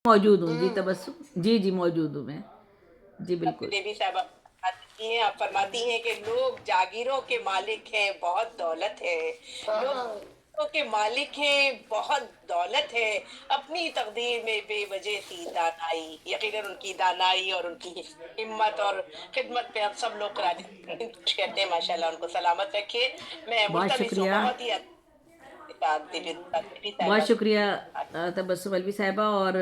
موجود ہوں جی تبسم، جی جی موجود ہوں میں، جی بالکل۔ دیوی صاحبہ آپ فرماتی ہیں کہ لوگ جاگیروں کے مالک ہیں، بہت دولت ہے، لوگ جاگیروں کے مالک ہیں، بہت دولت ہے، اپنی تقدیر میں بے وجہ تھی دانائی۔ یقیناً ان کی دانائی اور ان کی ہمت اور خدمت پہ ہم سب لوگ کہتے ہیں ماشاءاللہ ان کو سلامت رکھے۔ میں بہت ملتمس ہوں، شکریہ، بہت ہی دیوی بہت صاحبہ شکریہ تبسم الوی صاحبہ۔ اور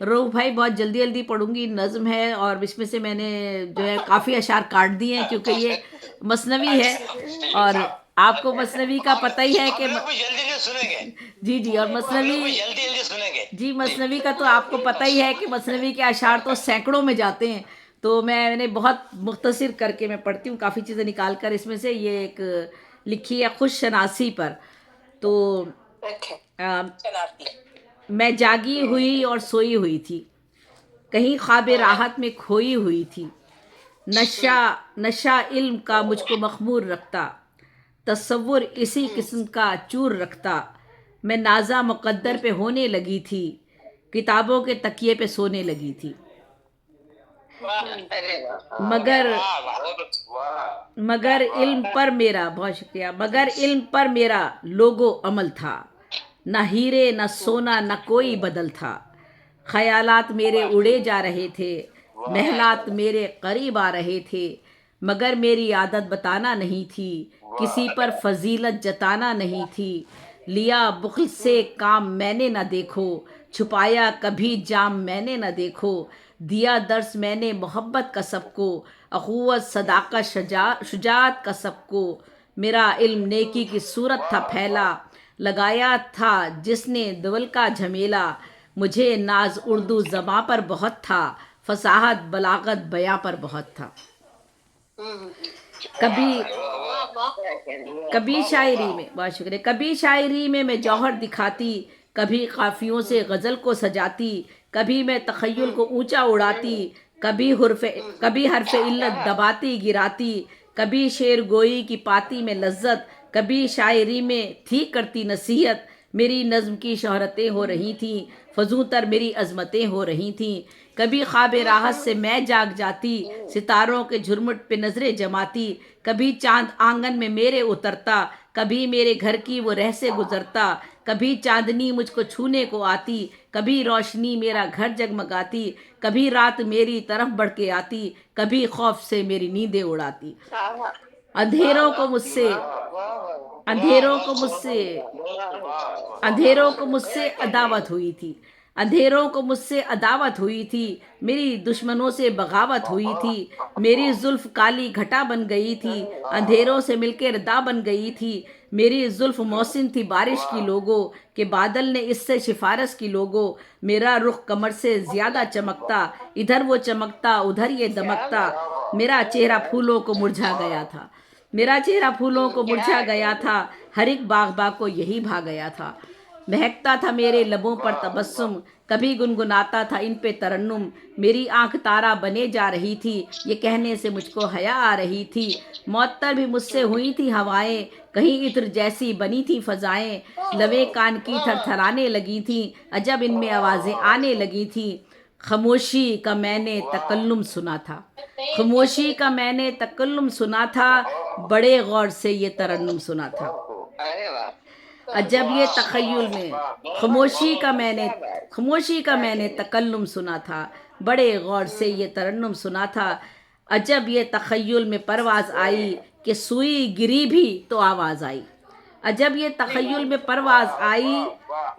روح بھائی بہت جلدی جلدی پڑھوں گی، نظم ہے اور اس میں سے میں نے جو ہے کافی اشعار کاٹ دیے ہیں کیونکہ یہ مثنوی ہے، اور آپ کو مثنوی کا پتہ ہی ہے کہ ہم لوگ بھی جلدی جلدی سنیں گے، جی جی، اور ہم لوگ بھی مثنوی، جلدی جلدی سنیں گے جی مثنوی کا تو آپ کو پتہ ہی ہے کہ مثنوی کے اشعار تو سینکڑوں میں جاتے ہیں، تو میں نے بہت مختصر کر کے میں پڑھتی ہوں، کافی چیزیں نکال کر اس میں سے یہ ایک لکھی ہے خوش شناسی پر۔ تو شناختی۔ میں جاگی ہوئی اور سوئی ہوئی تھی، کہیں خواب راحت میں کھوئی ہوئی تھی، نشہ علم کا مجھ کو مخمور رکھتا، تصور اسی قسم کا چور رکھتا، میں نازا مقدر پہ ہونے لگی تھی، کتابوں کے تکیے پہ سونے لگی تھی، مگر مگر علم پر میرا، بہت شکریہ، مگر علم پر میرا لوگو عمل تھا، نہ ہیرے نہ سونا نہ کوئی بدل تھا، خیالات میرے اڑے جا رہے تھے، محلات میرے قریب آ رہے تھے، مگر میری عادت بتانا نہیں تھی، کسی پر فضیلت جتانا نہیں تھی، لیا بخل سے کام میں نے نہ دیکھو، چھپایا کبھی جام میں نے نہ دیکھو، دیا درس میں نے محبت کا سب کو، اخوت صداقت شجاعت کا سب کو، میرا علم نیکی کی صورت تھا پھیلا، لگایا تھا جس نے دول کا جھمیلا، مجھے ناز اردو زباں پر بہت تھا، فصاحت بلاغت بیاں پر بہت تھا۔ کبھی کبھی شاعری میں، بہت شکریہ، کبھی شاعری میں جوہر دکھاتی، کبھی قافیوں سے غزل کو سجاتی، کبھی میں تخیل کو اونچا اڑاتی، کبھی حرف علت دباتی گراتی، کبھی شعر گوئی کی پاتی میں لذت، کبھی شاعری میں تھی کرتی نصیحت، میری نظم کی شہرتیں ہو رہی تھیں، فزوں تر میری عظمتیں ہو رہی تھیں، کبھی خواب راحت سے میں جاگ جاتی، ستاروں کے جھرمٹ پہ نظریں جماتی، کبھی چاند آنگن میں میرے اترتا، کبھی میرے گھر کی وہ رہ سے گزرتا، کبھی چاندنی مجھ کو چھونے کو آتی، کبھی روشنی میرا گھر جگمگاتی، کبھی رات میری طرف بڑھ کے آتی، کبھی خوف سے میری نیندیں اڑاتی، اندھیروں کو مجھ سے اندھیروں کو مجھ سے اندھیروں کو مجھ سے عداوت ہوئی تھی، اندھیروں کو مجھ سے عداوت ہوئی تھی، میری دشمنوں سے بغاوت ہوئی تھی، میری زلف کالی گھٹا بن گئی تھی، اندھیروں سے مل کے ردا بن گئی تھی، میری زلف موسم تھی بارش کی لوگوں کہ بادل نے اس سے سفارش کی لوگوں، میرا رخ کمر سے زیادہ چمکتا، ادھر وہ چمکتا ادھر یہ دمکتا، میرا چہرہ پھولوں کو مرجھا گیا تھا، میرا چہرہ پھولوں کو مرجھا گیا تھا، ہر ایک باغ کو یہی بھا گیا تھا، مہکتا تھا میرے لبوں پر تبسم، کبھی گنگناتا تھا ان پہ ترنم، میری آنکھ تارا بنے جا رہی تھی، یہ کہنے سے مجھ کو حیا آ رہی تھی، معطر بھی مجھ سے ہوئی تھی ہوائیں، کہیں عطر جیسی بنی تھی فضائیں، لویں کان کی تھر تھرانے لگی تھیں، عجب ان میں آوازیں آنے لگی تھیں، خاموشی کا میں نے تکلم سنا تھا، خاموشی کا میں نے تکلم سنا تھا، بڑے غور سے یہ ترنم سنا تھا، جب یہ تخیل میں خاموشی کا میں نے تکلم سنا تھا، بڑے غور سے یہ ترنم سنا تھا، عجب یہ تخیل میں پرواز آئی کہ سوئی گری بھی تو آواز آئی، عجب یہ تخیل میں پرواز آئی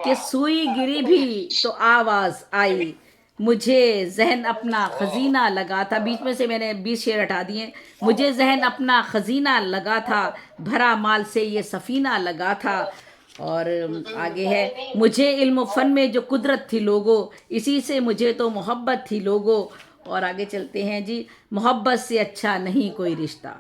کہ سوئی گری بھی تو آواز آئی، مجھے ذہن اپنا خزینہ لگا تھا، بیچ میں سے میں نے 20 شعر ہٹا دیے، مجھے ذہن اپنا خزینہ لگا تھا، بھرا مال سے یہ سفینہ لگا تھا، اور آگے ہے، مجھے علم و فن میں جو قدرت تھی لوگوں، اسی سے مجھے تو محبت تھی لوگوں، اور آگے چلتے ہیں جی، محبت سے اچھا نہیں کوئی رشتہ،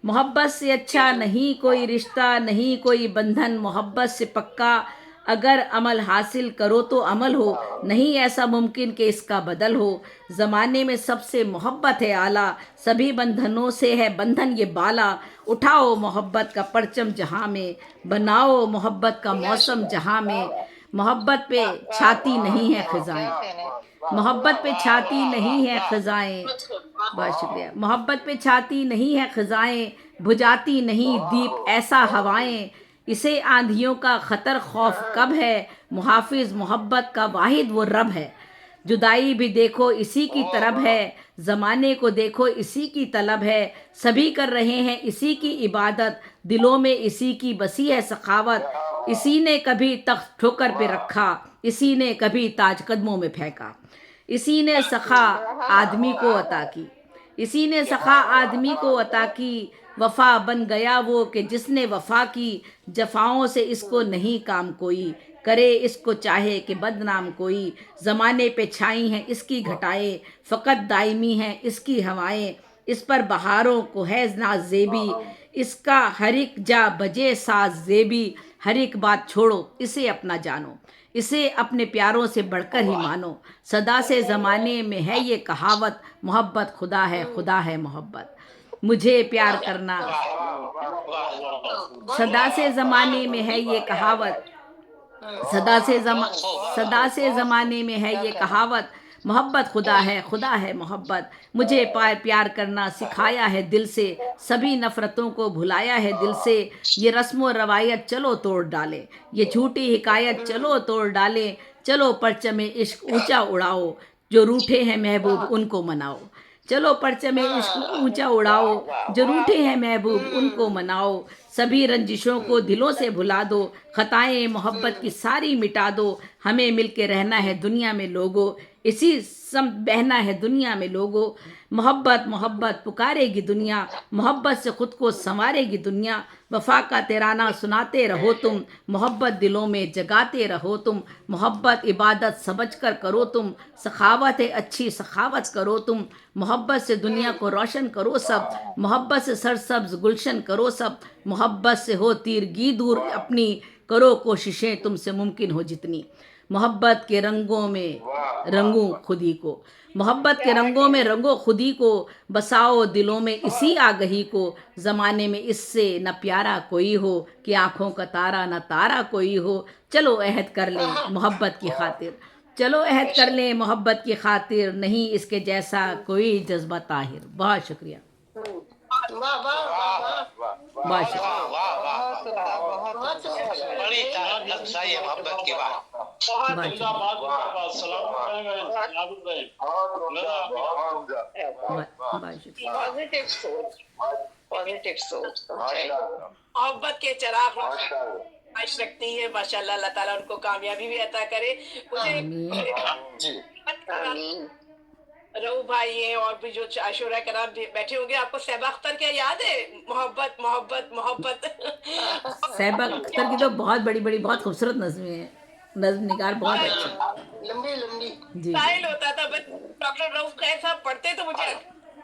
محبت سے اچھا نہیں کوئی رشتہ، نہیں کوئی بندھن محبت سے پکا، اگر عمل حاصل کرو تو عمل ہو، نہیں ایسا ممکن کہ اس کا بدل ہو، زمانے میں سب سے محبت ہے اعلیٰ، سبھی بندھنوں سے ہے بندھن یہ بالا، اٹھاؤ محبت کا پرچم جہاں میں، بناؤ محبت کا موسم جہاں میں، محبت پہ چھاتی نہیں ہے خزائیں، محبت پہ چھاتی نہیں ہے خزائیں، بہت شکریہ، محبت پہ چھاتی نہیں ہے خزائیں، بجھاتی نہیں دیپ ایسا ہوائیں، اسے آندھیوں کا خطر خوف کب ہے، محافظ محبت کا واحد وہ رب ہے، جدائی بھی دیکھو اسی کی طرف ہے، زمانے کو دیکھو اسی کی طلب ہے، سبھی کر رہے ہیں اسی کی عبادت، دلوں میں اسی کی بسی ہے سخاوت، اسی نے کبھی تخت ٹھوکر پہ رکھا، اسی نے کبھی تاج قدموں میں پھینکا، اسی نے سخا آدمی کو عطا کی، اسی نے سخا آدمی کو عطا کی، وفا بن گیا وہ کہ جس نے وفا کی، جفاؤں سے اس کو نہیں کام کوئی، کرے اس کو چاہے کہ بدنام کوئی، زمانے پہ چھائی ہیں اس کی گھٹائیں، فقط دائمی ہیں اس کی ہوائیں، اس پر بہاروں کو ہے ناز زیبی، اس کا ہر ایک جا بجے ساز زیبی، ہر ایک بات چھوڑو اسے اپنا جانو، اسے اپنے پیاروں سے بڑھ کر ہی مانو، صدا سے زمانے میں ہے یہ کہاوت، محبت خدا ہے خدا ہے محبت، مجھے پیار کرنا، صدا سے زمانے میں ہے یہ کہاوت، صدا سے زمانے میں ہے یہ کہاوت، محبت خدا ہے محبت، مجھے پیار کرنا سکھایا ہے دل سے، سبھی نفرتوں کو بھلایا ہے دل سے، یہ رسم و روایت چلو توڑ ڈالے، یہ جھوٹی حکایت چلو توڑ ڈالے، چلو پرچم عشق اونچا اڑاؤ، جو روٹھے ہیں محبوب ان کو مناؤ، چلو پرچم عشق اونچا اڑاؤ، جو روٹھے ہیں محبوب ان کو مناؤ، سبھی رنجشوں کو دلوں سے بھلا دو، خطائیں محبت کی ساری مٹا دو، ہمیں مل کے رہنا ہے دنیا میں لوگو، اسی سمت بہنا ہے دنیا میں لوگو، محبت محبت پکارے گی دنیا، محبت سے خود کو سنوارے گی دنیا، وفا کا ترانہ سناتے رہو تم، محبت دلوں میں جگاتے رہو تم، محبت عبادت سمجھ کر کرو تم، سخاوت ہے اچھی سخاوت کرو تم، محبت سے دنیا کو روشن کرو سب، محبت سے سرسبز گلشن کرو سب، محبت سے ہو تیرگی دور اپنی، کرو کوششیں تم سے ممکن ہو جتنی، محبت کے رنگوں میں رنگوں خودی کو، محبت کے رنگوں میں رنگو خودی کو، بساؤ دلوں میں اسی آگہی کو، زمانے میں اس سے نہ پیارا کوئی ہو، کہ آنکھوں کا تارا نہ تارا کوئی ہو، چلو عہد کر لیں محبت کی خاطر، چلو عہد کر لیں محبت کی خاطر، نہیں اس کے جیسا کوئی جذبہ طاہر، بہت شکریہ، واہ واہ واہ واہ، بہت شکریہ، بہت بڑی افزائی ہے محبت کی بات، بہت بہت شکریہ، بہت شکریہ، پازیٹیو سوچ، پازیٹیو سوچ، محبت کے چراغ خواہش رکھتی ہے، ماشاءاللہ، اللہ تعالیٰ ان کو کامیابی بھی عطا کرے. مجھے آمین، آمین. رؤوف بھائی ہیں اور بھی جو عاشورہ کرام بیٹھے ہوں گے، آپ کو صحبہ اختر کیا یاد ہے؟ محبت محبت محبت. صحبہ اختر کی تو بہت بڑی بڑی بہت خوبصورت نظمیں ہیں، نظم نگار بہت اچھے، لمبی لمبی جی جی، سائل ہوتا تھا، بس ڈاکٹر رؤوف خیر صاحب پڑھتے تو مجھے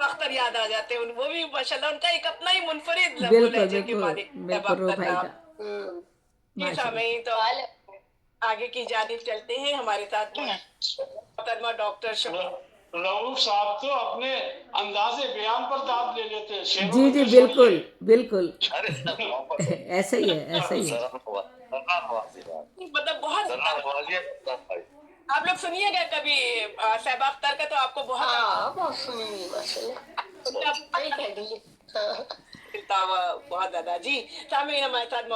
اختر یاد آ جاتے ہیں. وہ بھی ماشاءاللہ ان کا ایک اپنا ہی منفرد وہ بالکل لہجے کے بالکل مالک صحبہ بالکل رو اختر بھائی کا، صاحب. جی ماشاء اللہ، سامعین، تو آگے کی جانب چلتے ہیں. ہمارے ساتھ محترمہ ڈاکٹر رؤوف صاحب تو اپنے انداز بیان پر داد لے لیتے ہیں، شعروں جی میں جی تو بالکل چھوڑیے. بالکل، ایسا ہی ہے ایسا ہی ہے، مطلب بہت آپ لوگ سنیے گا کبھی صحبہ اختر کا، تو آپ کو بہت سنیے بہت زیادہ. جی سامعین، ہمارے ساتھ